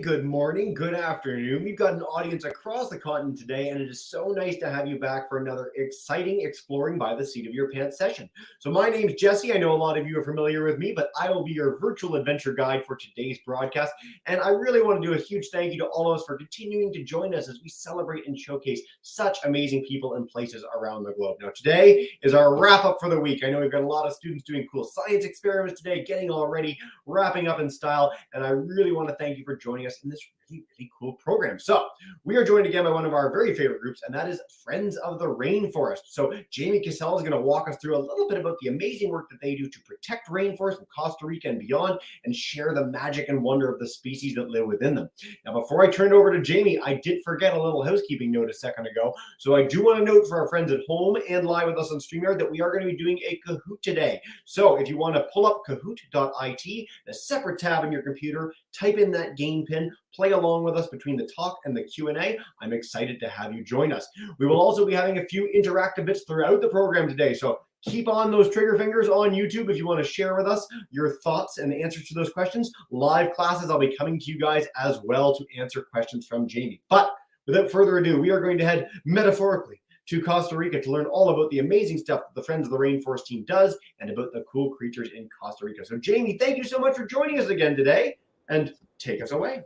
good morning, good afternoon. We've got an audience across the continent today, and it is so nice to have you back for another exciting Exploring by the Seat of Your Pants session. So my name's Jesse. I know a lot of you are familiar with me, but I will be your virtual adventure guide for today's broadcast. And I really want to do a huge thank you to all of us for continuing to join us as we celebrate and showcase such amazing people and places around the globe. Now, today is our wrap up for the week. I know we've got a lot of students doing cool science experiments today, getting all ready, wrapping up in style, and I really want to thank you for joining us in this really cool program. So we are joined again by one of our very favorite groups, and that is Friends of the Rainforest. So Jamie Kisela is going to walk us through a little bit about the amazing work that they do to protect rainforests in Costa Rica and beyond, and share the magic and wonder of the species that live within them. Now, before I turn it over to Jamie, I did forget a little housekeeping note a second ago. So I do want to note for our friends at home and live with us on StreamYard that we are going to be doing a Kahoot today. So if you want to pull up kahoot.it, a separate tab in your computer, type in that game pin, play along with us between the talk and the Q&A. I'm excited to have you join us. We will also be having a few interactive bits throughout the program today. So keep on those trigger fingers on YouTube if you want to share with us your thoughts and the answers to those questions. Live classes, I'll be coming to you guys as well to answer questions from Jamie. But without further ado, we are going to head metaphorically to Costa Rica to learn all about the amazing stuff that the Friends of the Rainforest team does and about the cool creatures in Costa Rica. So Jamie, thank you so much for joining us again today, and take us away.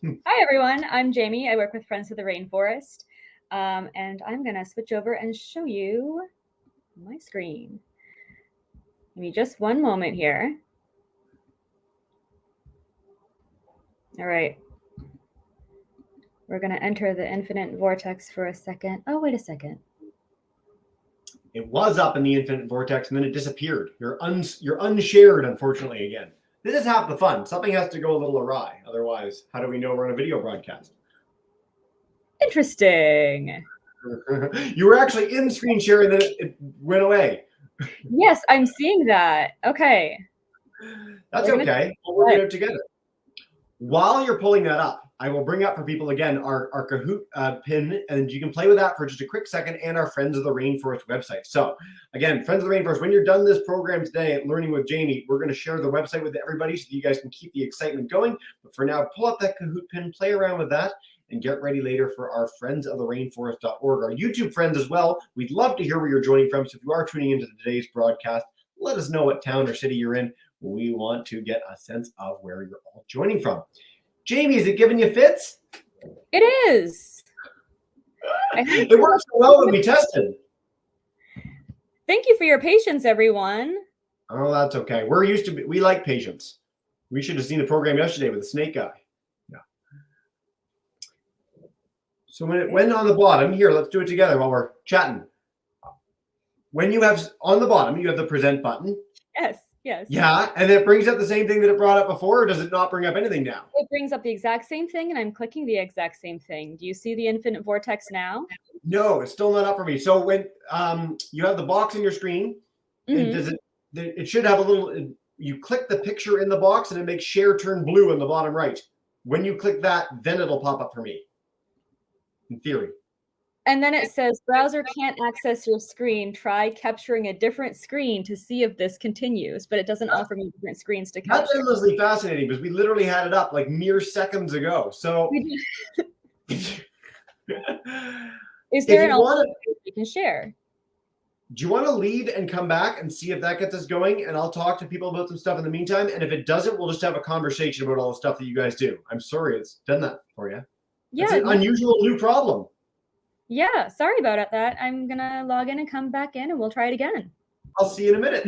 Hi everyone, I'm Jamie. I work with Friends of the Rainforest, and I'm gonna switch over and show you my screen. Give me just one moment here. All right. We're gonna enter the infinite vortex for a second. Oh, wait a second. It was up in the infinite vortex and then it disappeared. You're unshared, unfortunately, again. This is half the fun. Something has to go a little awry. Otherwise, how do we know we're on a video broadcast? Interesting. You were actually in screen share and then it went away. Yes, I'm seeing that. Okay. That's okay. We'll work it out together. While you're pulling that up, I will bring up for people again our Kahoot pin, and you can play with that for just a quick second, and our Friends of the Rainforest website. So again, Friends of the Rainforest, when you're done this program today at Learning with Jamie, we're going to share the website with everybody so that you guys can keep the excitement going. But for now, pull up that Kahoot pin, play around with that, and get ready later for our friendsoftherainforest.org, our YouTube friends as well. We'd love to hear where you're joining from. So if you are tuning into today's broadcast, let us know what town or city you're in. We want to get a sense of where you're all joining from. Jamie, is it giving you fits? It is. It works so well when we tested. Thank you for your patience, everyone. Oh, that's okay. We like patience. We should have seen the program yesterday with the snake guy. Yeah. So when it went on the bottom, here, let's do it together while we're chatting. When you have on the bottom, you have the present button. Yes. Yes. Yeah, and it brings up the same thing that it brought up before, or does it not bring up anything now? It brings up the exact same thing, and I'm clicking the exact same thing. Do you see the infinite vortex now? No, it's still not up for me. So when you have the box in your screen, Mm-hmm. it should have a little, you click the picture in the box and it makes share turn blue in the bottom right. When you click that, then it'll pop up for me, in theory. And then it says, browser can't access your screen. Try capturing a different screen to see if this continues, but it doesn't offer me different screens to capture. That's endlessly fascinating because we literally had it up like mere seconds ago. So is there an alternative you can share? Do you want to leave and come back and see if that gets us going? And I'll talk to people about some stuff in the meantime. And if it doesn't, we'll just have a conversation about all the stuff that you guys do. I'm sorry it's done that for you. Yeah, it's an unusual new problem. Yeah, sorry about that. I'm going to log in and come back in and we'll try it again. I'll see you in a minute.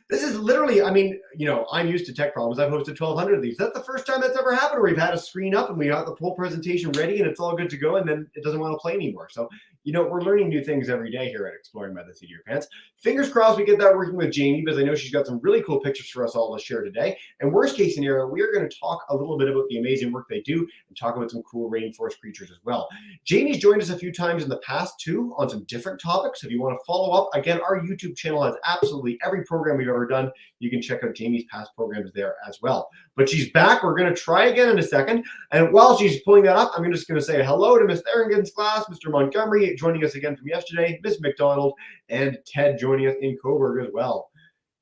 This is literally, I mean, you know, I'm used to tech problems. I've hosted 1,200 of these. That's the first time that's ever happened where we've had a screen up and we got the whole presentation ready and it's all good to go and then it doesn't want to play anymore. So, you know, we're learning new things every day here at Exploring by the Seat of Your Pants. Fingers crossed we get that working with Jamie because I know she's got some really cool pictures for us all to share today. And worst case scenario, we are going to talk a little bit about the amazing work they do and talk about some cool rainforest creatures as well. Jamie's joined us a few times in the past too on some different topics. If you want to follow up, again, our YouTube channel has absolutely every program we've ever done. You can check out Jamie's past programs there as well. But she's back. We're going to try again in a second. And while she's pulling that up, I'm just going to say hello to Miss Theringen's class, Mr. Montgomery joining us again from yesterday, Miss McDonald, and Ted joining us in Coburg as well.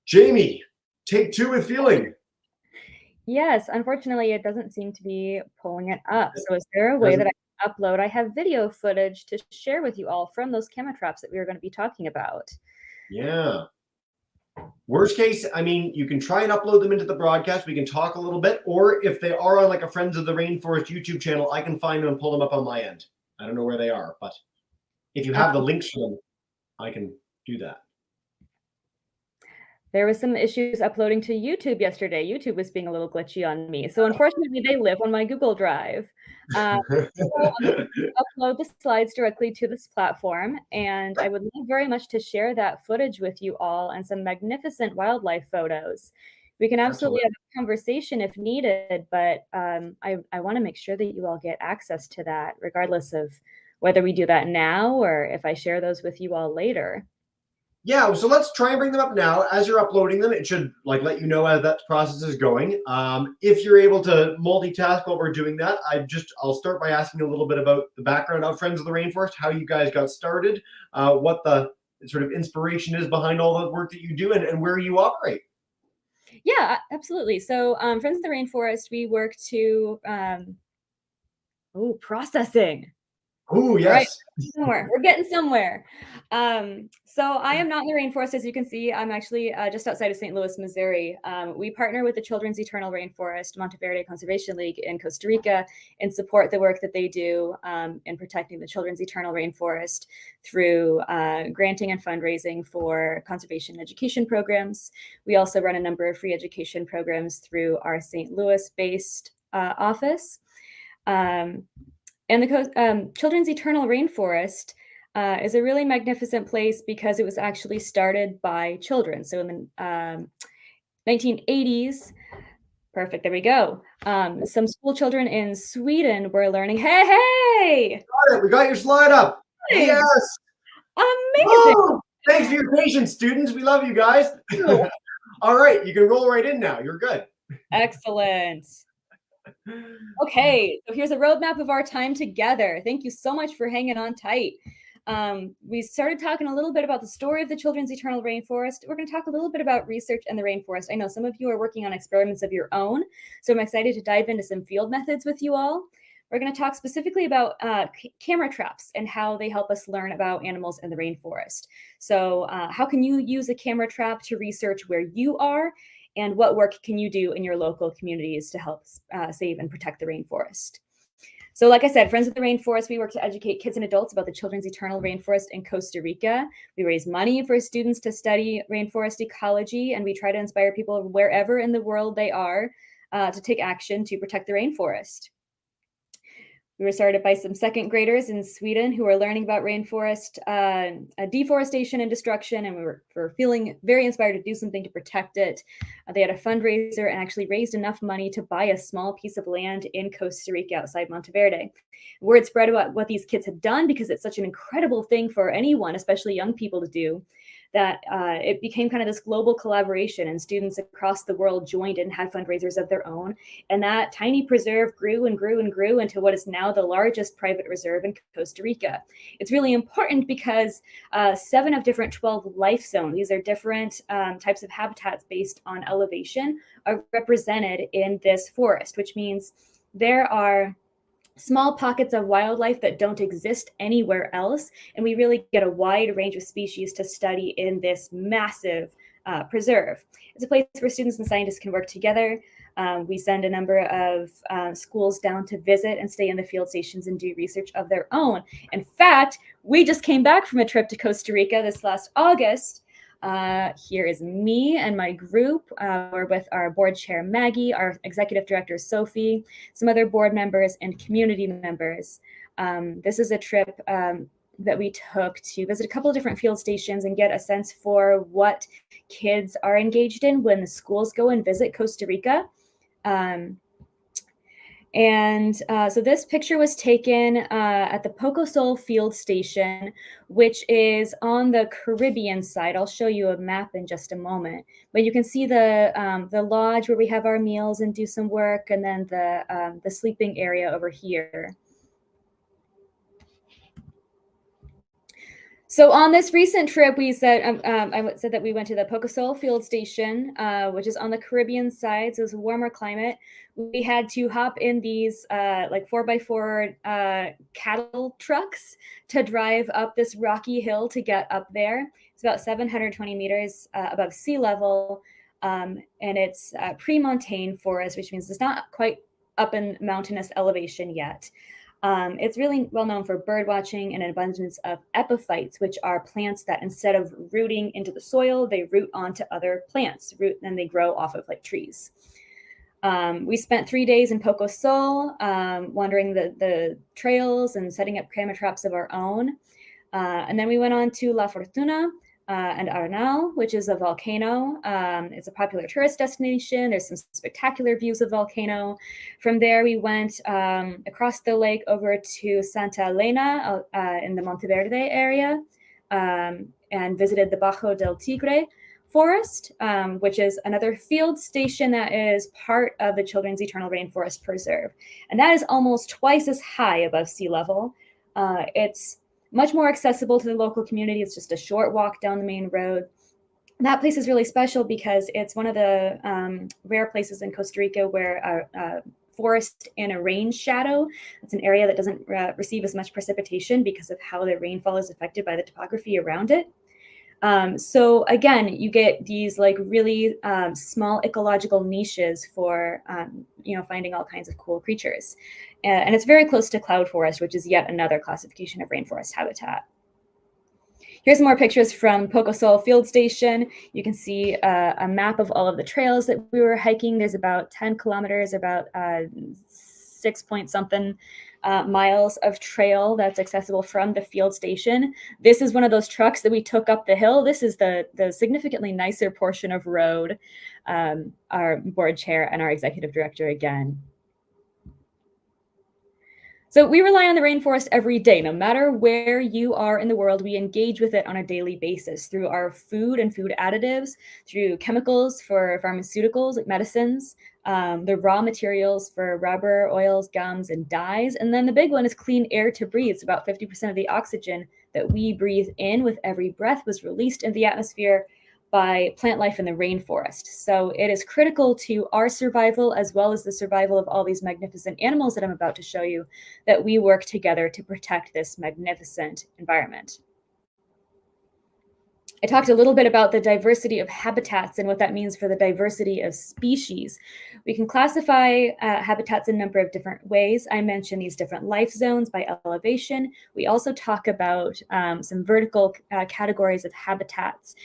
Jamie, take two with feeling. Yes, unfortunately, it doesn't seem to be pulling it up. It So is there a way that doesn't. I can upload? I have video footage to share with you all from those camera traps that we were going to be talking about. Yeah. Worst case, I mean, you can try and upload them into the broadcast. We can talk a little bit, or if they are on like a Friends of the Rainforest YouTube channel, I can find them and pull them up on my end. I don't know where they are, but if you have the links for them, I can do that. There was some issues uploading to YouTube yesterday. YouTube was being a little glitchy on me. So unfortunately, they live on my Google Drive. So I'm going to upload the slides directly to this platform, and I would love very much to share that footage with you all and some magnificent wildlife photos. We can absolutely Excellent. have a conversation if needed, but I want to make sure that you all get access to that, regardless of whether we do that now or if I share those with you all later. Yeah, so let's try and bring them up now. As you're uploading them, it should like let you know as that process is going. If you're able to multitask while we're doing that, I'll start by asking a little bit about the background of Friends of the Rainforest, how you guys got started, what the sort of inspiration is behind all the work that you do, and where you operate. Yeah, absolutely. So, Friends of the Rainforest, we work to processing. Oh All right, yes. somewhere. We're getting somewhere. So I am not in the rainforest, as you can see. I'm actually just outside of St. Louis, Missouri. We partner with the Children's Eternal Rainforest Monteverde Conservation League in Costa Rica and support the work that they do in protecting the children's eternal rainforest through granting and fundraising for conservation and education programs. We also run a number of free education programs through our St. Louis-based office. And the Children's Eternal Rainforest is a really magnificent place because it was actually started by children. So in the 1980s, perfect, there we go. Some school children in Sweden were learning, hey, Got it. We got your slide up. hey, Yes. amazing. Oh, thanks for your patience, students. We love you guys. All right, you can roll right in now. You're good. Excellent. Okay, so here's a roadmap of our time together. Thank you so much for hanging on tight. We started talking a little bit about the story of the Children's Eternal Rainforest. We're going to talk a little bit about research in the rainforest. I know some of you are working on experiments of your own, so I'm excited to dive into some field methods with you all. We're going to talk specifically about camera traps and how they help us learn about animals in the rainforest. So how can you use a camera trap to research where you are? And what work can you do in your local communities to help save and protect the rainforest? So like I said, Friends of the Rainforest, we work to educate kids and adults about the children's eternal rainforest in Costa Rica. We raise money for students to study rainforest ecology, and we try to inspire people wherever in the world they are to take action to protect the rainforest. We were started by some second graders in Sweden who are learning about rainforest deforestation and destruction, and we were feeling very inspired to do something to protect it. They had a fundraiser and actually raised enough money to buy a small piece of land in Costa Rica outside Monteverde. Word spread about what these kids had done because it's such an incredible thing for anyone, especially young people, to do, that it became kind of this global collaboration, and students across the world joined and had fundraisers of their own. And that tiny preserve grew and grew and grew into what is now the largest private reserve in Costa Rica. It's really important because 7 of different 12 life zones, these are different types of habitats based on elevation, are represented in this forest, which means there are small pockets of wildlife that don't exist anywhere else. And we really get a wide range of species to study in this massive preserve. It's a place where students and scientists can work together. We send a number of schools down to visit and stay in the field stations and do research of their own. In fact, we just came back from a trip to Costa Rica this last August. Here is me and my group. We're with our board chair, Maggie, our executive director, Sophie, some other board members and community members. This is a trip that we took to visit a couple of different field stations and get a sense for what kids are engaged in when the schools go and visit Costa Rica. So this picture was taken at the Poco Sol Field Station, which is on the Caribbean side. I'll show you a map in just a moment. But you can see the lodge where we have our meals and do some work, and then the sleeping area over here. So on this recent trip, we said I said that we went to the Pocosol Field Station, which is on the Caribbean side, so it's a warmer climate. We had to hop in these like 4x4 cattle trucks to drive up this rocky hill to get up there. It's about 720 meters above sea level, and it's pre-montane forest, which means it's not quite up in mountainous elevation yet. It's really well known for bird watching and an abundance of epiphytes, which are plants that instead of rooting into the soil, they root onto other plants, and they grow off of like trees. We spent 3 days in Poco Sol, wandering the trails and setting up camera traps of our own. And then we went on to La Fortuna, and Arenal, which is a volcano. It's a popular tourist destination. There's some spectacular views of volcano. From there, we went across the lake over to Santa Elena in the Monteverde area, and visited the Bajo del Tigre forest, which is another field station that is part of the Children's Eternal Rainforest Preserve. And that is almost twice as high above sea level. It's much more accessible to the local community. It's just a short walk down the main road. That place is really special because it's one of the rare places in Costa Rica where a forest in a rain shadow. It's an area that doesn't receive as much precipitation because of how the rainfall is affected by the topography around it. So again, you get these like really small ecological niches for finding all kinds of cool creatures. And it's very close to cloud forest, which is yet another classification of rainforest habitat. Here's more pictures from Pocosol Field Station. You can see a map of all of the trails that we were hiking. There's about 10 kilometers, about 6 point something miles of trail that's accessible from the field station. This is one of those trucks that we took up the hill. This is the significantly nicer portion of road. Our board chair and our executive director again. So we rely on the rainforest every day. No matter where you are in the world, we engage with it on a daily basis through our food and food additives, through chemicals for pharmaceuticals like medicines, the raw materials for rubber, oils, gums, and dyes. And then the big one is clean air to breathe. It's about 50% of the oxygen that we breathe in with every breath was released into the atmosphere by plant life in the rainforest. So it is critical to our survival as well as the survival of all these magnificent animals that I'm about to show you, that we work together to protect this magnificent environment. I talked a little bit about the diversity of habitats and what that means for the diversity of species. We can classify habitats in a number of different ways. I mentioned these different life zones by elevation. We also talk about some vertical categories of habitats.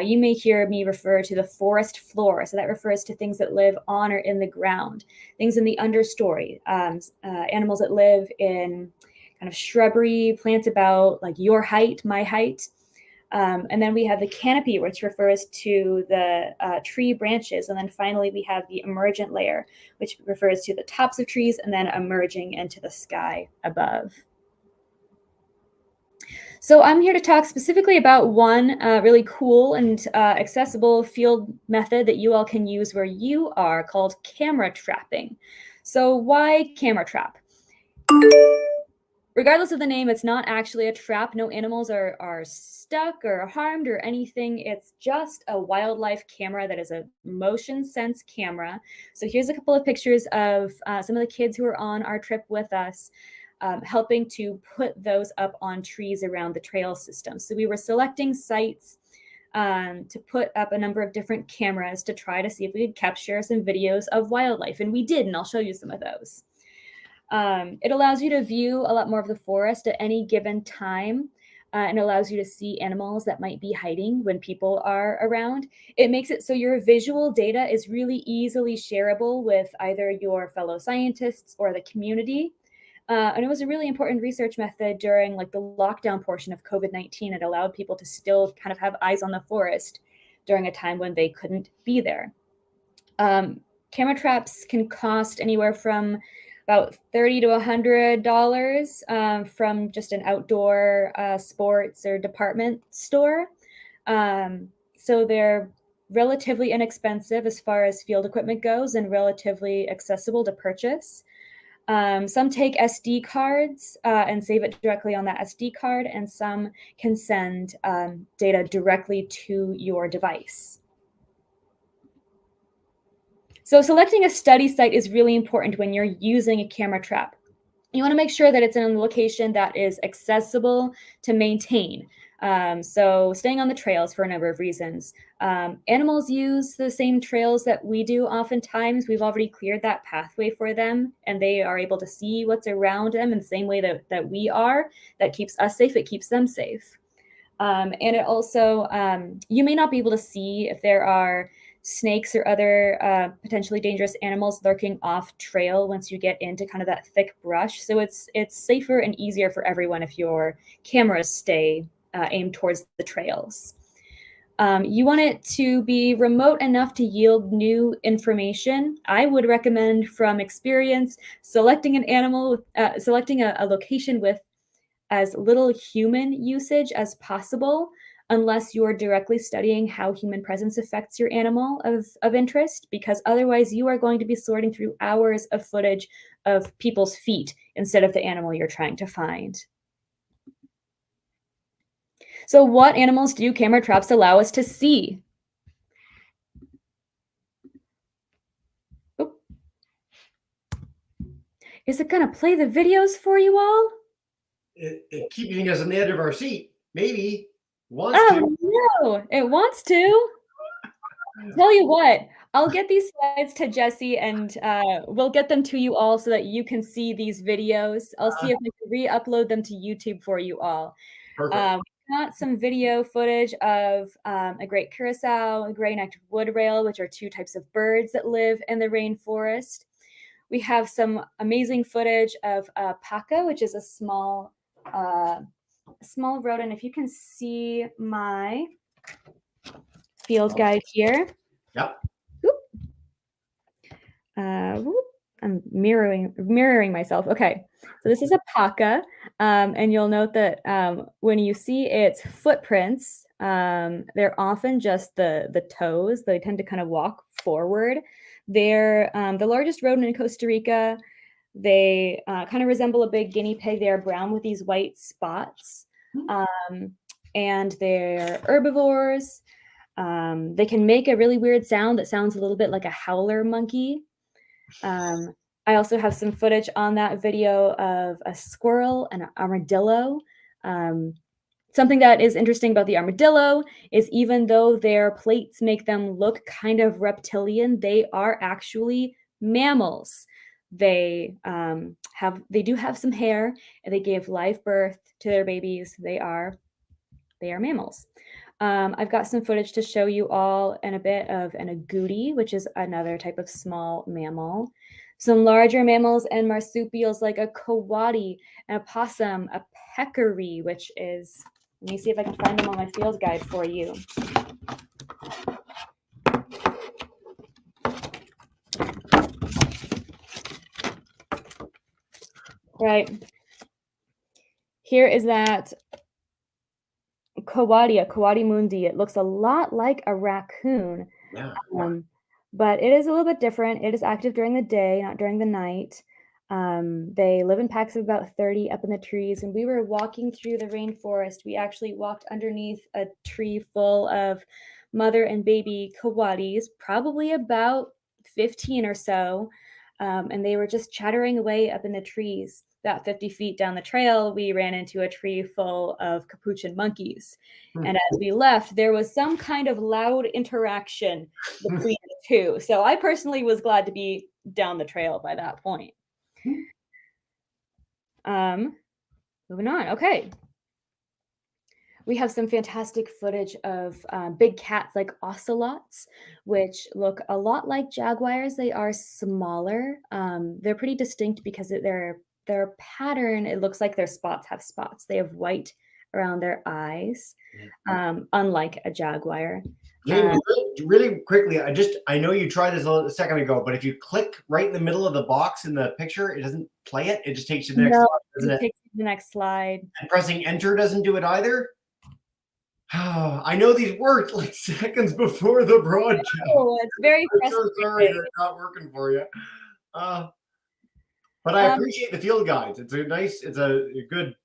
You may hear me refer to the forest floor. So that refers to things that live on or in the ground, things in the understory, animals that live in kind of shrubbery, plants about like your height, my height. And then we have the canopy, which refers to the tree branches. And then finally, we have the emergent layer, which refers to the tops of trees and then emerging into the sky above. So I'm here to talk specifically about one really cool and accessible field method that you all can use where you are, called camera trapping. So why camera trap? Regardless of the name, it's not actually a trap. No animals are stuck or harmed or anything. It's just a wildlife camera that is a motion sense camera. So here's a couple of pictures of some of the kids who were on our trip with us, helping to put those up on trees around the trail system. So we were selecting sites to put up a number of different cameras to try to see if we could capture some videos of wildlife. And we did, and I'll show you some of those. It allows you to view a lot more of the forest at any given time, and allows you to see animals that might be hiding when people are around. It makes it so your visual data is really easily shareable with either your fellow scientists or the community. And it was a really important research method during like the lockdown portion of COVID-19. It allowed people to still kind of have eyes on the forest during a time when they couldn't be there. Camera traps can cost anywhere from about $30 to $100 from just an outdoor sports or department store. So they're relatively inexpensive as far as field equipment goes and relatively accessible to purchase. Some take SD cards and save it directly on that SD card, and some can send data directly to your device. So selecting a study site is really important when you're using a camera trap. You want to make sure that it's in a location that is accessible to maintain. So staying on the trails for a number of reasons. Animals use the same trails that we do oftentimes. We've already cleared that pathway for them, and they are able to see what's around them in the same way that we are. That keeps us safe. It keeps them safe. And it also, you may not be able to see if there are snakes or other potentially dangerous animals lurking off trail once you get into kind of that thick brush. So it's safer and easier for everyone if your cameras stay aimed towards the trails. You want it to be remote enough to yield new information. I would recommend from experience selecting an animal, selecting a location with as little human usage as possible, unless you're directly studying how human presence affects your animal of interest, because otherwise you are going to be sorting through hours of footage of people's feet instead of the animal you're trying to find. So what animals do camera traps allow us to see? Oop. Is it gonna play the videos for you all? It keeping us on the edge of our seat. Maybe wants to. No, it wants to. Tell you what, I'll get these slides to Jesse and we'll get them to you all so that you can see these videos. I'll see if I can re-upload them to YouTube for you all. Perfect. We got some video footage of a great curassow, a gray-necked wood rail, which are two types of birds that live in the rainforest. We have some amazing footage of paca, which is a small rodent. If you can see my field guide here. Yep. I'm mirroring myself. Okay, so this is a paca, and you'll note that when you see its footprints, they're often just the toes. They tend to kind of walk forward. They're the largest rodent in Costa Rica. They kind of resemble a big guinea pig. They are brown with these white spots, and they're herbivores. They can make a really weird sound that sounds a little bit like a howler monkey. I also have some footage on that video of a squirrel and an armadillo. Something that is interesting about the armadillo is even though their plates make them look kind of reptilian, they are actually mammals. They do have some hair, and they gave live birth to their babies. They are mammals. I've got some footage to show you all and a bit of an agouti, which is another type of small mammal. Some larger mammals and marsupials like a coati, an opossum, a peccary, which is, let me see if I can find them on my field guide for you. Right. Here is that coati mundi. It looks a lot like a raccoon, Yeah. but it is a little bit different. It is active during the day, not during the night. They live in packs of about 30 up in the trees. When we were walking through the rainforest, we actually walked underneath a tree full of mother and baby coatis, probably about 15 or so, and they were just chattering away up in the trees. About 50 feet down the trail, we ran into a tree full of capuchin monkeys. And as we left, there was some kind of loud interaction between the two. So I personally was glad to be down the trail by that point. Moving on. Okay. We have some fantastic footage of big cats like ocelots, which look a lot like jaguars. They are smaller. They're pretty distinct because their pattern, it looks like their spots have spots. They have white around their eyes, unlike a jaguar. Jamie, really quickly, I know you tried this a second ago, but if you click right in the middle of the box in the picture, it doesn't play it. It just takes you to the next slide, doesn't it? Takes you to the next slide. And pressing enter doesn't do it either. I know these worked like seconds before the broadcast. Oh, it's very I'm so sorry they're not working for you. But I appreciate the field guides. It's a good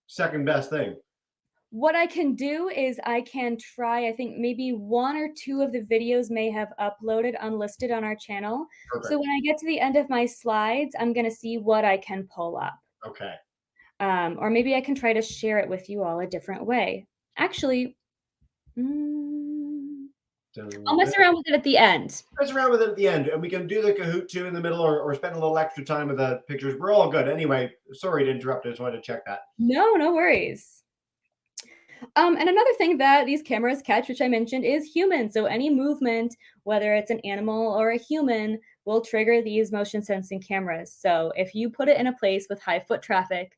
second best thing. What I can do is I can try, I think maybe 1 or 2 of the videos may have uploaded unlisted on our channel. Perfect. So when I get to the end of my slides, I'm going to see what I can pull up. Okay. Or maybe I can try to share it with you all a different way. Actually, I'll mess around with it at the end. Mess around with it at the end, and we can do the Kahoot too in the middle, or spend a little extra time with the pictures. We're all good. Anyway, sorry to interrupt. I just wanted to check that. No worries. And another thing that these cameras catch, which I mentioned, is humans. So any movement, whether it's an animal or a human, will trigger these motion sensing cameras. So if you put it in a place with high foot traffic,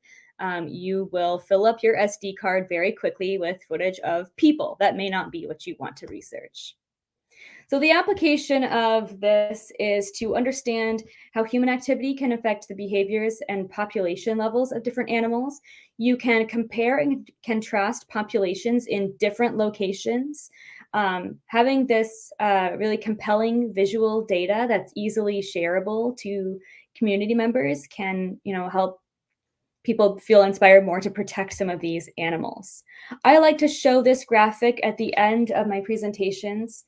you will fill up your SD card very quickly with footage of people. That may not be what you want to research. So the application of this is to understand how human activity can affect the behaviors and population levels of different animals. You can compare and contrast populations in different locations. Having this really compelling visual data that's easily shareable to community members can, help people feel inspired more to protect some of these animals. I like to show this graphic at the end of my presentations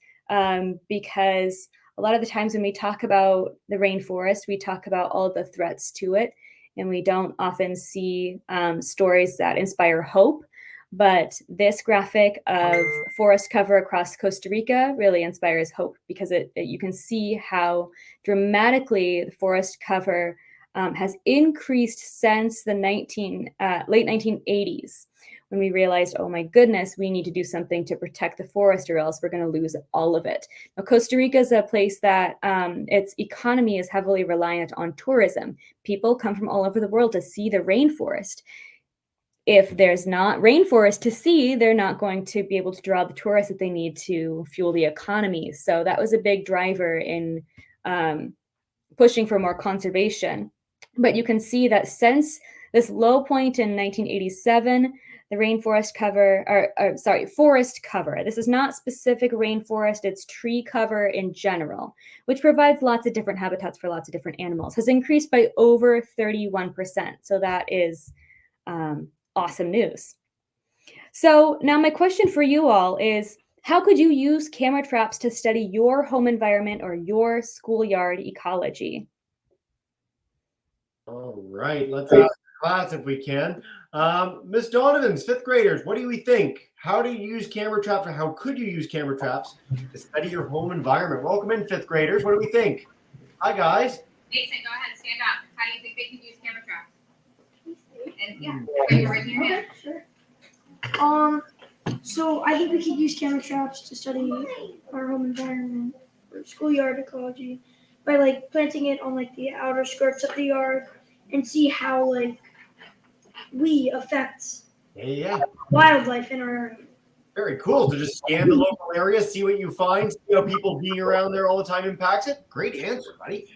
because a lot of the times when we talk about the rainforest, we talk about all the threats to it, and we don't often see stories that inspire hope. But this graphic of forest cover across Costa Rica really inspires hope because you can see how dramatically the forest cover has increased since the late 1980s, when we realized, oh my goodness, we need to do something to protect the forest or else we're going to lose all of it. Now, Costa Rica is a place that its economy is heavily reliant on tourism. People come from all over the world to see the rainforest. If there's not rainforest to see, they're not going to be able to draw the tourists that they need to fuel the economy. So that was a big driver in pushing for more conservation. But you can see that since this low point in 1987, the forest cover. This is not specific rainforest, it's tree cover in general, which provides lots of different habitats for lots of different animals, has increased by over 31%. So that is awesome news. So now my question for you all is, how could you use camera traps to study your home environment or your schoolyard ecology? All right, let's ask the class if we can. Miss Donovan's fifth graders, what do we think? How do you use camera traps, or how could you use camera traps to study your home environment? Welcome in, fifth graders. What do we think? Hi, guys. Mason, go ahead, stand up. How do you think they can use camera traps? And yeah, raise your hand. Sure. So I think we could use camera traps to study our home environment or schoolyard ecology by like planting it on like the outer skirts of the yard and see how like we affect wildlife in our area. Very cool. So just scan the local area, see what you find, see how people being around there all the time impacts it. Great answer, buddy.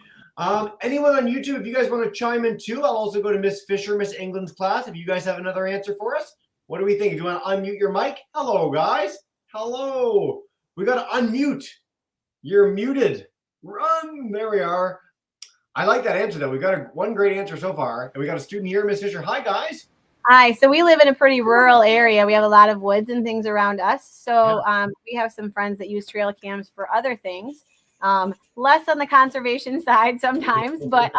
Anyone on YouTube, if you guys want to chime in too, I'll also go to Miss Fisher, Miss England's class. If you guys have another answer for us, what do we think? If you want to unmute your mic, hello, guys. Hello. We got to unmute. You're muted. Run. There we are. I like that answer, though. We got one great answer so far. And we got a student here, Miss Fisher. Hi, guys. Hi. So we live in a pretty rural area. We have a lot of woods and things around us. So we have some friends that use trail cams for other things. Less on the conservation side sometimes, but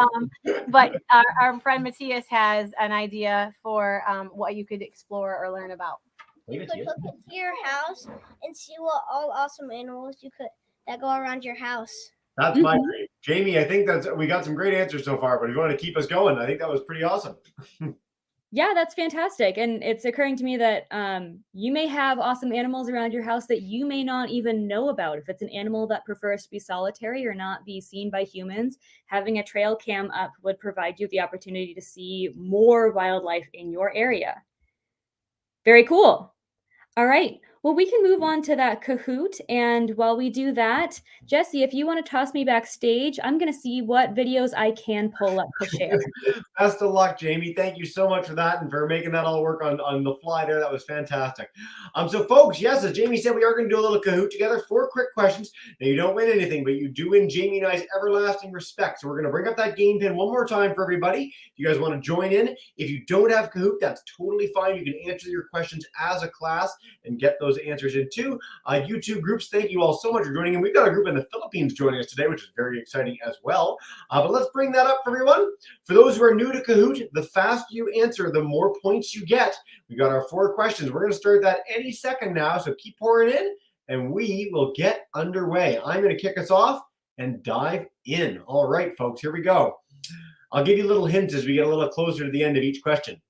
our friend Matthias has an idea for what you could explore or learn about. You could look into your house and see what all awesome animals that go around your house. That's my dream. Jamie, I think we got some great answers so far, but if you want to keep us going, I think that was pretty awesome. Yeah, that's fantastic. And it's occurring to me that you may have awesome animals around your house that you may not even know about. If it's an animal that prefers to be solitary or not be seen by humans, having a trail cam up would provide you the opportunity to see more wildlife in your area. Very cool. All right. Well, we can move on to that Kahoot. And while we do that, Jesse, if you want to toss me backstage, I'm going to see what videos I can pull up to share. Best of luck, Jamie. Thank you so much for that and for making that all work on the fly there. That was fantastic. So, folks, yes, as Jamie said, we are going to do a little Kahoot together. 4 quick questions. Now, you don't win anything, but you do win Jamie and I's everlasting respect. So we're going to bring up that game pin one more time for everybody. If you guys want to join in, if you don't have Kahoot, that's totally fine. You can answer your questions as a class and get those answers in too. YouTube groups, thank you all so much for joining in. We've got a group in the Philippines joining us today, which is very exciting as well. But let's bring that up for everyone. For those who are new to Kahoot, the faster you answer, the more points you get. We got our 4 questions. We're going to start that any second now, so keep pouring in, and we will get underway. I'm going to kick us off and dive in. All right, folks, here we go. I'll give you little hints as we get a little closer to the end of each question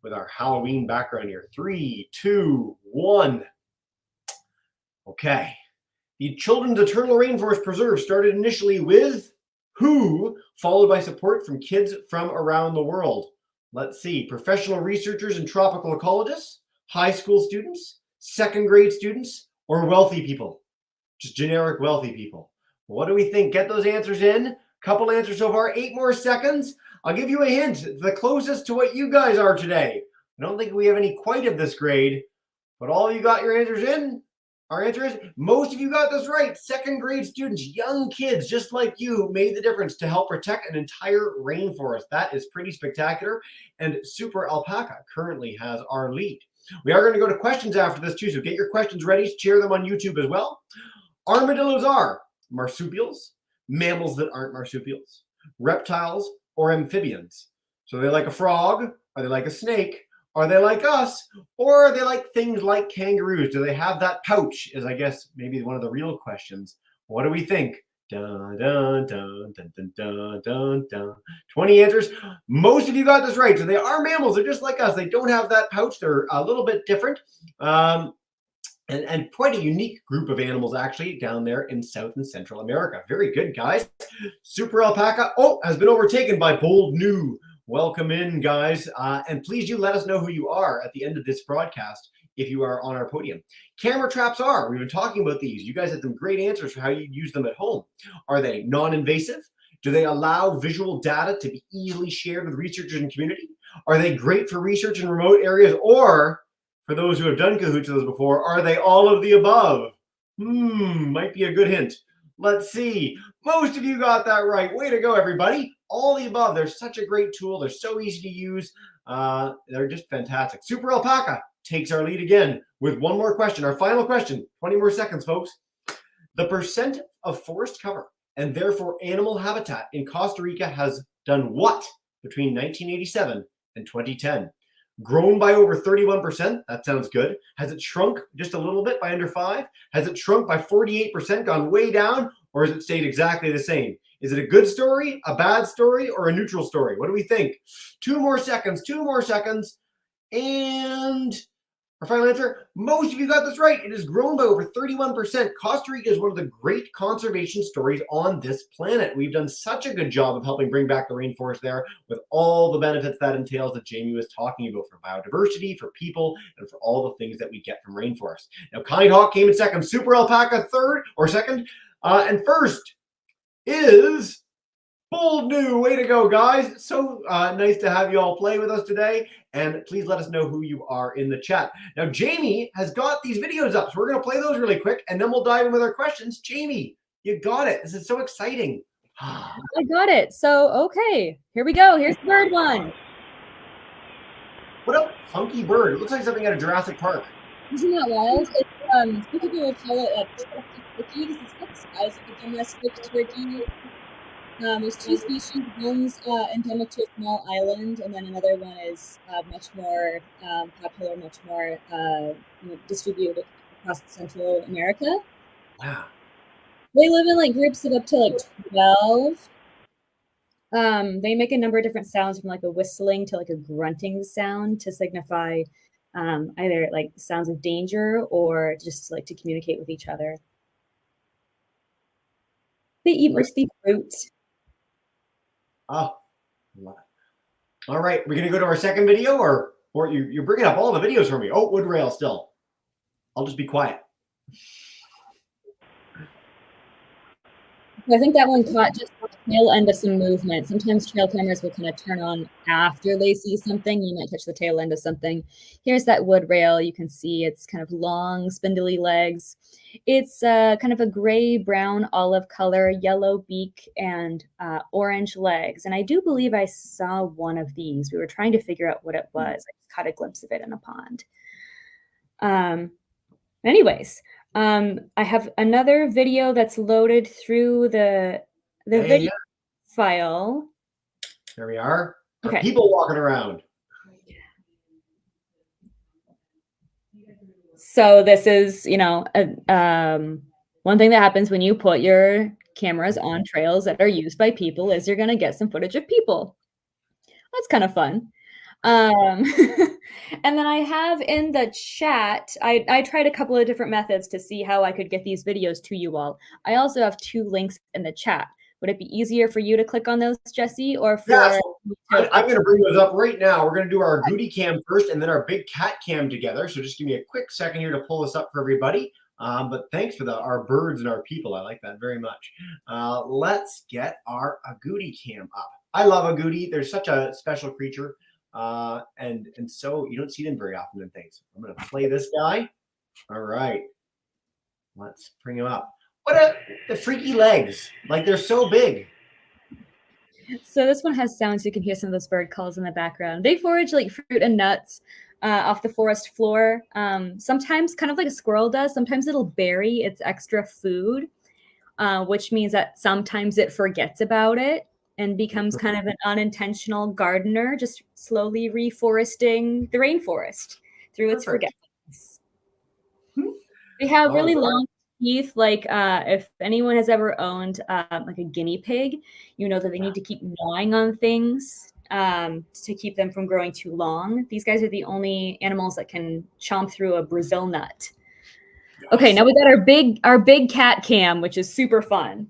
with our Halloween background here. 3, 2, 1. Okay. The Children's Eternal Rainforest Preserve started initially with who, followed by support from kids from around the world. Let's see. Professional researchers and tropical ecologists, high school students, 2nd grade students, or wealthy people? Just generic wealthy people. What do we think? Get those answers in. Couple answers so far. 8 more seconds. I'll give you a hint. It's the closest to what you guys are today. I don't think we have any quite of this grade, but all you got your answers in. Our answer is most of you got this right. 2nd grade students, young kids just like you, made the difference to help protect an entire rainforest. That is pretty spectacular. And Super Alpaca currently has our lead. We are going to go to questions after this too, so get your questions ready. Share them on YouTube as well. Armadillos are marsupials, mammals that aren't marsupials, reptiles, or amphibians. So are they like a frog? Are they like a snake? Are they like us? Or are they like things like kangaroos? Do they have that pouch? Is, I guess, maybe one of the real questions. What do we think? Dun, dun, dun, dun, dun, dun, dun, dun. 20 answers. Most of you got this right. So they are mammals. They're just like us. They don't have that pouch. They're a little bit different. And quite a unique group of animals actually down there in South and Central America. Very good, guys. Super Alpaca, has been overtaken by Bold New. Welcome in, guys. And please do let us know who you are at the end of this broadcast if you are on our podium. Camera traps we've been talking about these. You guys had some great answers for how you use them at home. Are they non-invasive? Do they allow visual data to be easily shared with researchers and community? Are they great for research in remote areas? Or for those who have done Kahoots with us before, are they all of the above? Might be a good hint. Let's see. Most of you got that right. Way to go, everybody. All the above. They're such a great tool. They're so easy to use. They're just fantastic. Super Alpaca takes our lead again with one more question. Our final question. 20 more seconds, folks. The percent of forest cover and therefore animal habitat in Costa Rica has done what between 1987 and 2010? Grown by over 31%. That sounds good. Has it shrunk just a little bit by under 5? Has it shrunk by 48%, gone way down? Or has it stayed exactly the same? Is it a good story, a bad story, or a neutral story? What do we think? 2 more seconds, 2 more seconds. And our final answer, most of you got this right. It has grown by over 31%. Costa Rica is one of the great conservation stories on this planet. We've done such a good job of helping bring back the rainforest there with all the benefits that entails that Jamie was talking about for biodiversity, for people, and for all the things that we get from rainforest. Now, Kind Hawk came in second, Super Alpaca third or second, and first is Bold New. Way to go, guys. So nice to have you all play with us today. And please let us know who you are in the chat. Now, Jamie has got these videos up, so we're going to play those really quick, and then we'll dive in with our questions. Jamie, you got it. This is so exciting. I got it. So, okay, here we go. Here's the bird one. What a funky bird. It looks like something out of Jurassic Park. Isn't that wild? It's, some people will call it a turkey because it's got the size of a domestic turkey. There's 2 species. One's endemic to a small island, and then another one is much more popular, much more distributed across Central America. Wow. They live in like groups of up to like 12. They make a number of different sounds, from like a whistling to like a grunting sound to signify either like sounds of danger or just like to communicate with each other. They eat mostly fruit. Oh, all right. We're going to go to our second video, or you're bringing up all the videos for me. Oh, wood rail still. I'll just be quiet. I think that one caught just the tail end of some movement. Sometimes trail cameras will kind of turn on after they see something. You might catch the tail end of something. Here's that wood rail. You can see it's kind of long, spindly legs. It's kind of a gray, brown, olive color, yellow beak, and orange legs. And I do believe I saw one of these. We were trying to figure out what it was. I just caught a glimpse of it in a pond. Anyways, I have another video that's loaded through the video file. There we are. Okay. People walking around. So this is, one thing that happens when you put your cameras on trails that are used by people is you're going to get some footage of people. That's kind of fun. And then I have in the chat, I tried a couple of different methods to see how I could get these videos to you all. I also have 2 links in the chat. Would it be easier for you to click on those, Jesse, or for? Yeah, I'm going to bring those up right now. We're going to do our Goody Cam first and then our Big Cat Cam together. So just give me a quick second here to pull this up for everybody. But thanks for our birds and our people. I like that very much. Let's get our Agouti Cam up. I love Agouti. They're such a special creature. And so you don't see them very often in things. I'm going to play this guy. All right. Let's bring him up. What the freaky legs. Like they're so big. So this one has sounds. You can hear some of those bird calls in the background. They forage like fruit and nuts off the forest floor. Sometimes kind of like a squirrel does. Sometimes it'll bury its extra food, which means that sometimes it forgets about it and becomes kind of an unintentional gardener, just slowly reforesting the rainforest through its forgetfulness. They have really long teeth. Like if anyone has ever owned like a guinea pig, you know that they need to keep gnawing on things to keep them from growing too long. These guys are the only animals that can chomp through a Brazil nut. Okay, now we got our big cat cam, which is super fun.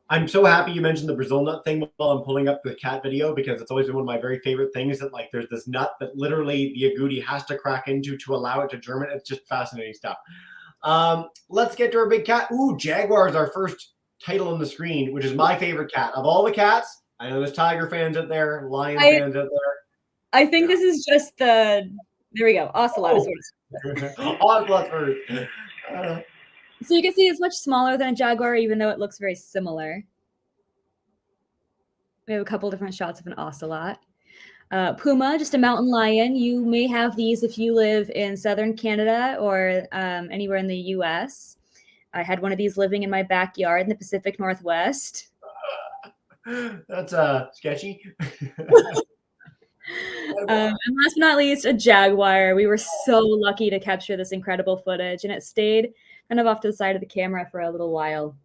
I'm so happy you mentioned the Brazil nut thing while I'm pulling up the cat video, because it's always been one of my very favorite things that like there's this nut that literally the agouti has to crack into to allow it to germinate. It's just fascinating stuff. Let's get to our big cat. Ooh, Jaguar is our first title on the screen, which is my favorite cat. Of all the cats, I know there's tiger fans out there, lion fans out there. I think this is just there we go, ocelot. Ocelot first. So you can see it's much smaller than a jaguar, even though it looks very similar. We have a couple different shots of an ocelot. Puma, just a mountain lion. You may have these if you live in southern Canada or anywhere in the US. I had one of these living in my backyard in the Pacific Northwest. That's sketchy. And last but not least, a jaguar. We were so lucky to capture this incredible footage, and it stayed kind of off to the side of the camera for a little while.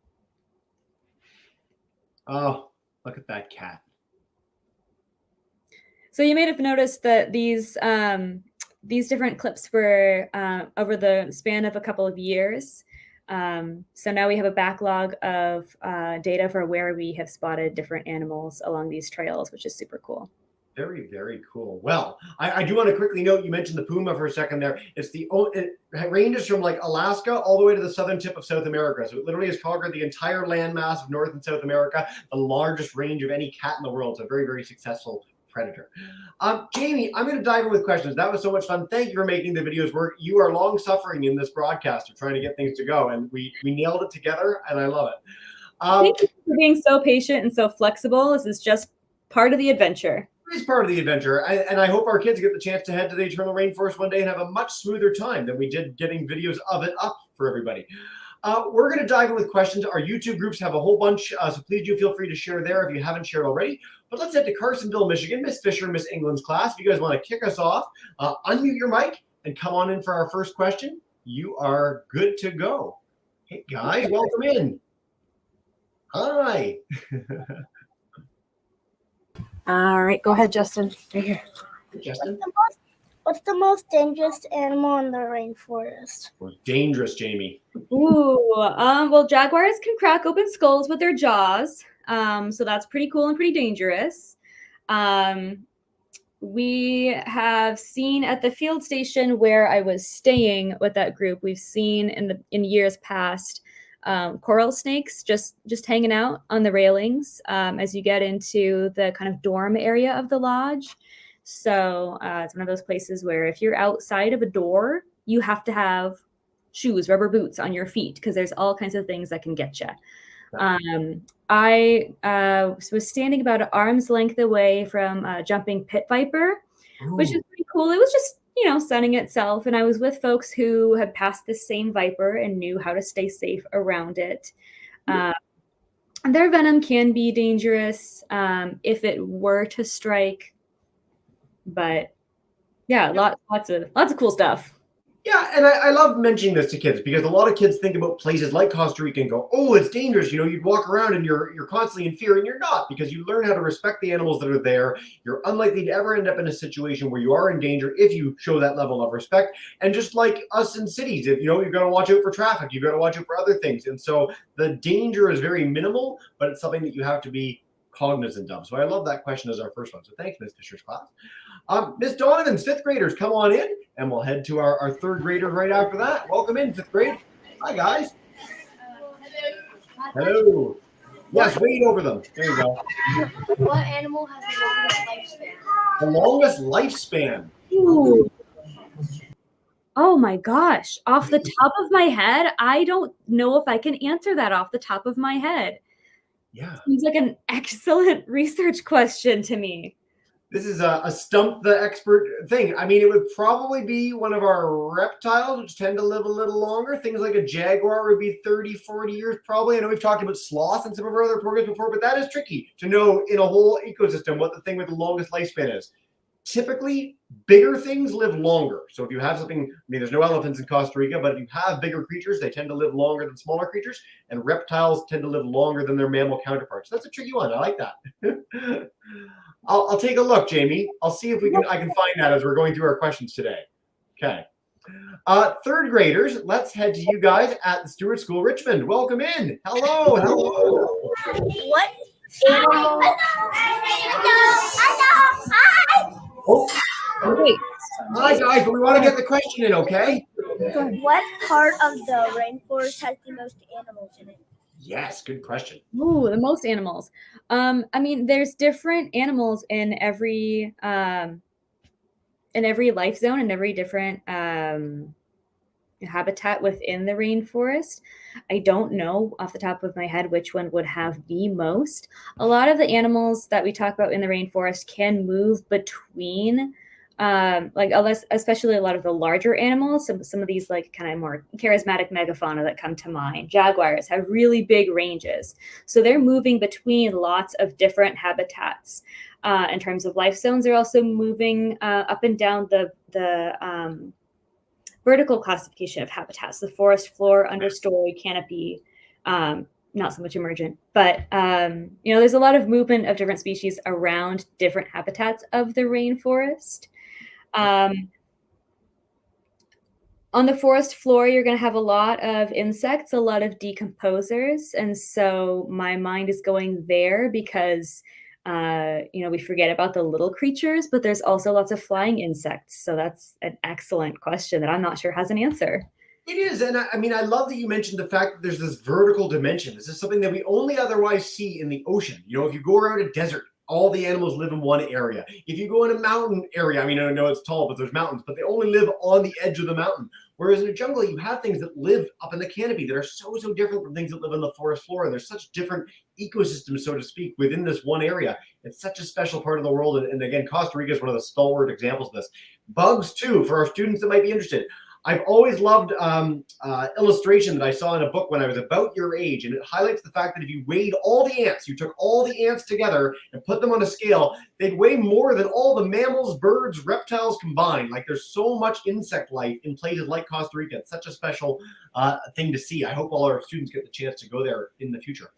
Oh, look at that cat. So you may have noticed that these different clips were over the span of a couple of years. So now we have a backlog of data for where we have spotted different animals along these trails, which is super cool. Very, very cool. Well, I do want to quickly note, you mentioned the puma for a second there. It ranges from like Alaska all the way to the southern tip of South America. So it literally has conquered the entire landmass of North and South America, the largest range of any cat in the world. So very, very successful predator. Jamie, I'm going to dive in with questions. That was so much fun. Thank you for making the videos work. You are long suffering in this broadcast of trying to get things to go, and we nailed it together, and I love it. Thank you for being so patient and so flexible. This is just part of the adventure. It's part of the adventure, and I hope our kids get the chance to head to the Eternal Rainforest one day and have a much smoother time than we did getting videos of it up for everybody. We're going to dive in with questions. Our YouTube groups have a whole bunch, so please do feel free to share there if you haven't shared already. But let's head to Carsonville, Michigan, Miss Fisher, Miss England's class. If you guys want to kick us off, unmute your mic and come on in for our first question. You are good to go. Hey, guys, welcome in. Hi. All right, go ahead, Justin. Right here. Justin? What's the most dangerous animal in the rainforest? Well, dangerous, Jamie. Ooh, well, jaguars can crack open skulls with their jaws, so that's pretty cool and pretty dangerous. we have seen at the field station where I was staying with that group, we've seen in years past coral snakes just hanging out on the railings as you get into the kind of dorm area of the lodge. So it's one of those places where if you're outside of a door, you have to have shoes, rubber boots on your feet because there's all kinds of things that can get you. I was standing about an arm's length away from a jumping pit viper, which is pretty cool. It was just, sunning itself. And I was with folks who had passed this same viper and knew how to stay safe around it. Their venom can be dangerous if it were to strike. But yeah, lots of cool stuff. Yeah, and I love mentioning this to kids because a lot of kids think about places like Costa Rica and go, "Oh, it's dangerous." You'd walk around and you're constantly in fear, and you're not because you learn how to respect the animals that are there. You're unlikely to ever end up in a situation where you are in danger if you show that level of respect. And just like us in cities, if you've got to watch out for traffic, you've got to watch out for other things, and so the danger is very minimal, but it's something that you have to be cognizant of. So I love that question as our first one. So thanks, Ms. Fisher's class. Ms. Donovan's fifth graders, come on in, and we'll head to our third graders right after that. Welcome in, fifth grade. Hi, guys. Hello. Yes, wait over them. There you go. What animal has the longest lifespan? The longest lifespan. Ooh. Oh my gosh. Off the top of my head, I don't know if I can answer that off the top of my head. Yeah. Seems like an excellent research question to me. This is a stump the expert thing. I mean, it would probably be one of our reptiles, which tend to live a little longer. Things like a jaguar would be 30, 40 years probably. I know we've talked about sloths in some of our other programs before, but that is tricky to know in a whole ecosystem what the thing with the longest lifespan is. Typically, bigger things live longer. So if you have something, there's no elephants in Costa Rica, but if you have bigger creatures, they tend to live longer than smaller creatures, and reptiles tend to live longer than their mammal counterparts. That's a tricky one. I like that. I'll take a look, Jamie. I'll see if I can find that as we're going through our questions today. Okay. Third graders, let's head to you guys at the Stewart School, Richmond. Welcome in. Hello. What animal? Oh, Wait. hi guys, but we want to get the question in, okay? What part of the rainforest has the most animals in it? Yes, good question. Ooh, the most animals. There's different animals in every life zone and every different habitat within the rainforest. I don't know off the top of my head which one would have the most. A lot of the animals that we talk about in the rainforest can move between especially a lot of the larger animals, some of these like kind of more charismatic megafauna that come to mind. Jaguars have really big ranges. So they're moving between lots of different habitats. In terms of life zones, they're also moving up and down the vertical classification of habitats, the forest floor, understory, canopy, not so much emergent, but there's a lot of movement of different species around different habitats of the rainforest. On the forest floor, you're going to have a lot of insects, a lot of decomposers. And so my mind is going there because, we forget about the little creatures, but there's also lots of flying insects. So that's an excellent question that I'm not sure has an answer. It is. And I love that you mentioned the fact that there's this vertical dimension. This is something that we only otherwise see in the ocean. If you go around a desert, all the animals live in one area. If you go in a mountain area, I know it's tall, but there's mountains, but they only live on the edge of the mountain. Whereas in a jungle, you have things that live up in the canopy that are so different from things that live on the forest floor. And there's such different ecosystems, so to speak, within this one area. It's such a special part of the world. And again, Costa Rica is one of the stalwart examples of this. Bugs, too, for our students that might be interested. I've always loved illustration that I saw in a book when I was about your age, and it highlights the fact that if you weighed all the ants, you took all the ants together and put them on a scale, they'd weigh more than all the mammals, birds, reptiles combined. Like there's so much insect life in places like Costa Rica. It's such a special thing to see. I hope all our students get the chance to go there in the future.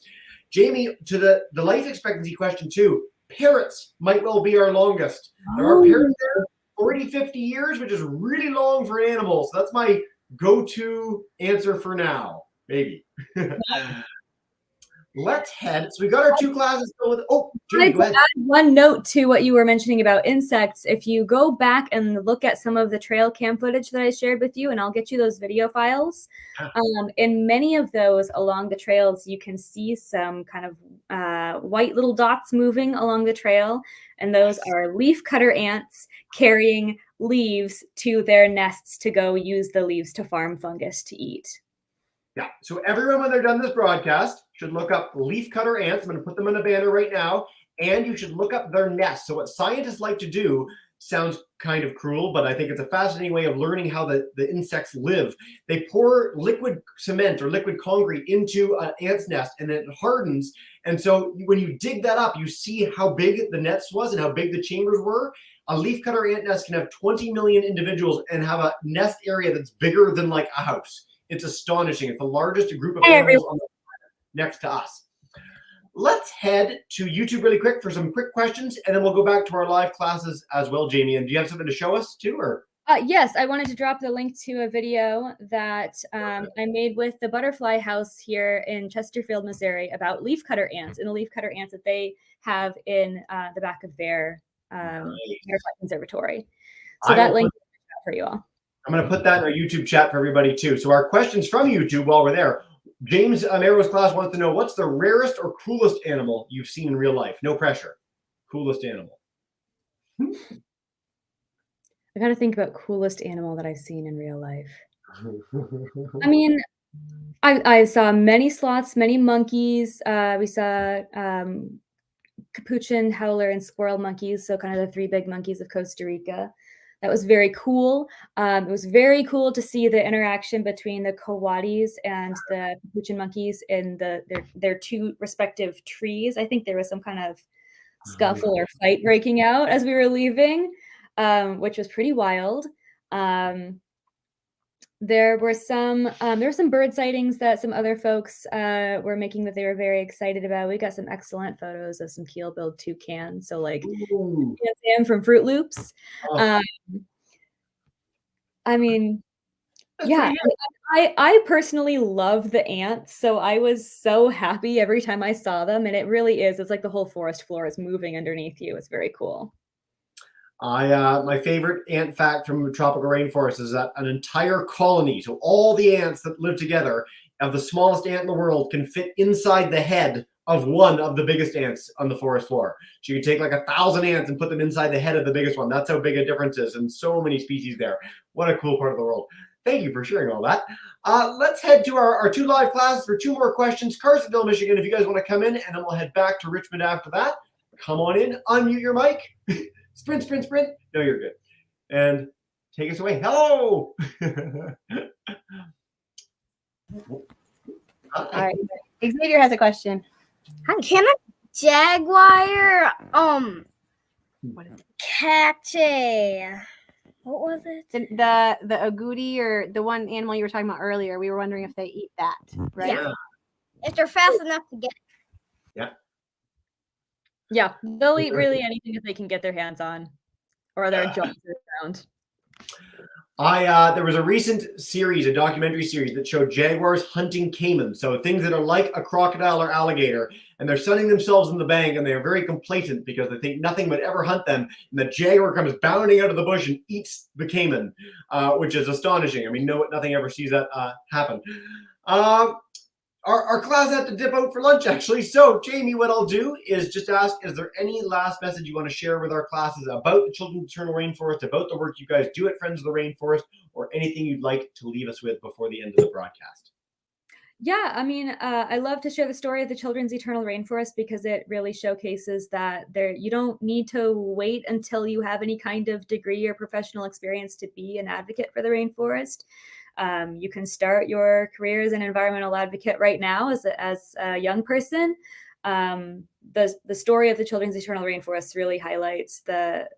Jamie, to the life expectancy question too, parrots might well be our longest. There are parrots there. 40, 50 years, which is really long for an animal. So that's my go-to answer for now, maybe. let's head. So we got our 2 classes still with. Oh, Jamie, I'd go ahead. add one note to what you were mentioning about insects. If you go back and look at some of the trail cam footage that I shared with you, and I'll get you those video files, in many of those along the trails, you can see some kind of white little dots moving along the trail, and those are leafcutter ants carrying leaves to their nests to go use the leaves to farm fungus to eat. Yeah. So everyone, when they're done this broadcast, should look up leafcutter ants. I'm going to put them in a banner right now, and you should look up their nests. So what scientists like to do sounds kind of cruel, but I think it's a fascinating way of learning how the insects live. They pour liquid cement or liquid concrete into an ant's nest, and then it hardens. And so when you dig that up, you see how big the nest was and how big the chambers were. A leafcutter ant nest can have 20 million individuals and have a nest area that's bigger than like a house. It's astonishing. It's the largest group of animals on the planet next to us. Let's head to YouTube really quick for some quick questions, and then we'll go back to our live classes as well, Jamie. And do you have something to show us too, or? Yes, I wanted to drop the link to a video that I made with the butterfly house here in Chesterfield, Missouri, about leafcutter ants and the leafcutter ants that they have in the back of their butterfly conservatory. So that link is for you all. I'm going to put that in our YouTube chat for everybody too. So our questions from YouTube while we're there. James Amero's class wants to know, what's the rarest or coolest animal you've seen in real life? No pressure. Coolest animal. I got to think about coolest animal that I've seen in real life. I mean, I saw many sloths, many monkeys. We saw capuchin, howler, and squirrel monkeys. So kind of the 3 big monkeys of Costa Rica. That was very cool. It was very cool to see the interaction between the coatis and the capuchin monkeys in their 2 respective trees. I think there was some kind of scuffle or fight breaking out as we were leaving, which was pretty wild. There were some bird sightings that some other folks were making that they were very excited about. We got some excellent photos of some keel-billed toucans. So like Sam from Fruit Loops. I mean, yeah, I personally love the ants, so I was so happy every time I saw them, and it really is. It's like the whole forest floor is moving underneath you. It's very cool. My favorite ant fact from the tropical rainforest is that an entire colony, so all the ants that live together, of the smallest ant in the world, can fit inside the head of one of the biggest ants on the forest floor. So you can take like 1,000 ants and put them inside the head of the biggest one. That's how big a difference is, and so many species there. What a cool part of the world. Thank you for sharing all that. Let's head to our 2 live classes for 2 more questions. Carsonville, Michigan, if you guys want to come in, and then we'll head back to Richmond after that. Come on in, unmute your mic. Sprint, sprint, sprint. No, you're good. And take us away. Hello. All right. Xavier has a question. Hi. Can a jaguar catch a what was it? The agouti, or the one animal you were talking about earlier. We were wondering if they eat that, right? Yeah. If they're fast enough to get it. Yeah, they'll eat really anything that they can get their hands on, or their jaws around. There was a recent series, a documentary series that showed jaguars hunting caimans, so things that are like a crocodile or alligator, and they're sunning themselves in the bank, and they are very complacent because they think nothing would ever hunt them, and the jaguar comes bounding out of the bush and eats the caiman, which is astonishing. I mean, nothing ever sees that happen. Our class had to dip out for lunch, actually. So, Jamie, what I'll do is just ask, is there any last message you want to share with our classes about the Children's Eternal Rainforest, about the work you guys do at Friends of the Rainforest, or anything you'd like to leave us with before the end of the broadcast? Yeah, I mean, I love to share the story of the Children's Eternal Rainforest because it really showcases that you don't need to wait until you have any kind of degree or professional experience to be an advocate for the rainforest. You can start your career as an environmental advocate right now as a young person. The story of the Children's Eternal Rainforest really highlights the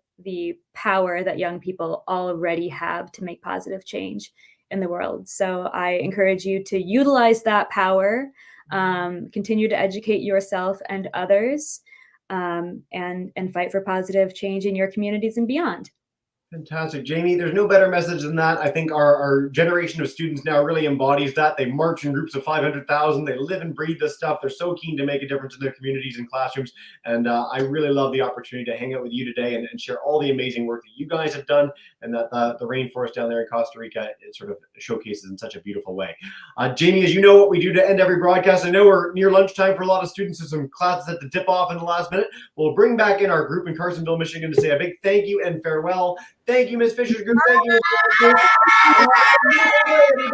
power that young people already have to make positive change in the world. So I encourage you to utilize that power, continue to educate yourself and others, and fight for positive change in your communities and beyond. Fantastic. Jamie, there's no better message than that. I think our generation of students now really embodies that. They march in groups of 500,000. They live and breathe this stuff. They're so keen to make a difference in their communities and classrooms. And I really love the opportunity to hang out with you today and share all the amazing work that you guys have done, and that the rainforest down there in Costa Rica, it sort of showcases in such a beautiful way. Jamie, as you know what we do to end every broadcast, I know we're near lunchtime for a lot of students. There's some classes that to tip off in the last minute. We'll bring back in our group in Carsonville, Michigan to say a big thank you and farewell. Thank you, Ms. Fisher's group. Thank you, Ms.